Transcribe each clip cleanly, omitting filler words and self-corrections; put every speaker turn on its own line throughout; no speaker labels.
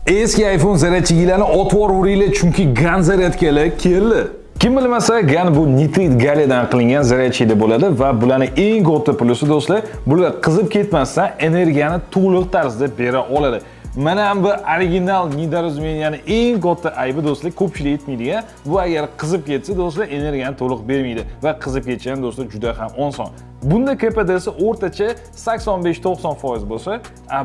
Eski iPhone zaryadchigilarni otvoraveringlar, chunki GAN zaryadkalar keldi. Kim bilmasa, GAN bu nitrit galliyadan qilingan zaryadchida bo'ladi va bularning eng katta plusi do'stlar, bular qizib ketmasdan energiyani to'liq tarzda bera oladi. Mana bu original недоразумениyaning eng katta aybi do'stlar, ko'pchilik yetmaydigan. Bu agar qizib ketsa do'stlar, energiyani to'liq bermaydi va qizib ketsa ham do'stlar juda ham oson. Bunda KPDsi o'rtacha 85-90% bo'lsa,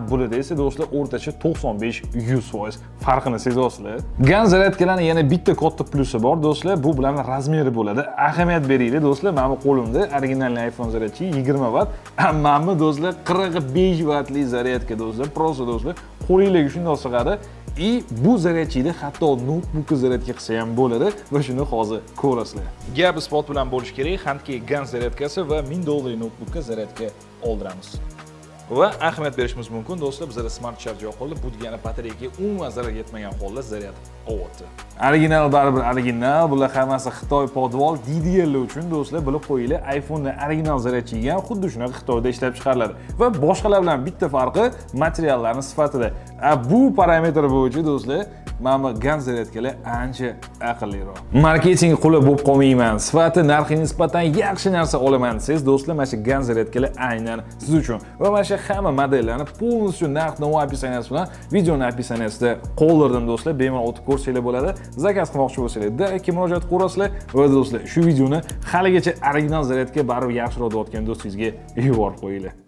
bularda esa do'stlar o'rtacha 95-100% farqini sezasizlar. GAN zaryadkalarning yana bitta katta plusi bor do'stlar, bu bilan razmeri bo'ladi. Ahamiyat beringlar do'stlar, mana bu qo'limda original iPhone zaryadchi 20 watt, mana bu do'stlar 45 wattli zaryadka do'stlar, prosta do'stlar, qo'lingizga shunday sig'adi. Bu zaryadchida hatto notebook zaryadka qilsa ham bo'ladi va shuni hozir ko'rasizlar. Gap isbot bilan bo'lish kerak, hamki GAN zaryadkasi va $1000 notebookka zaryadka oldiramiz. Va ahamiyat berishimiz mumkin do'stlar, bizda smart charge yoqildi. Bu degani batareyaga umuman zarar yetmagan holda zaryad olyapti. Original baribir original, bular hammasi Xitoy podvol DDL uchun do'stlar, bilib qo'yinglar, iPhonening original zaryadchigi ham xuddi shunaqa Xitoyda ishlab chiqariladi. Va boshqalar bilan bitta farqi materiallarning sifatida. Bu parametr bo'yicha do'stlar, mana GAN zaryadkalar ancha aqlliroq. Marketing quli bo'lib qolmayman, sifati narxiga nisbatan yaxshi narsa olaman desangiz do'stlar, mana shu GAN zaryadkalar aynan siz uchun. Va mana shu hamma modellarni полностью narx-navo описанияsi bilan videoning описаниясida qoldirdim do'stlar. Bemalol o'tib ko'rsanglar bo'ladi. Zakaz qilmoqchi bo'lsanglar, darrov murojaat qilasizlar va do'stlar, shu videoni haligacha original zaryadka baribir yaxshiroq deyotgan do'stingizga yuborib qo'yinglar.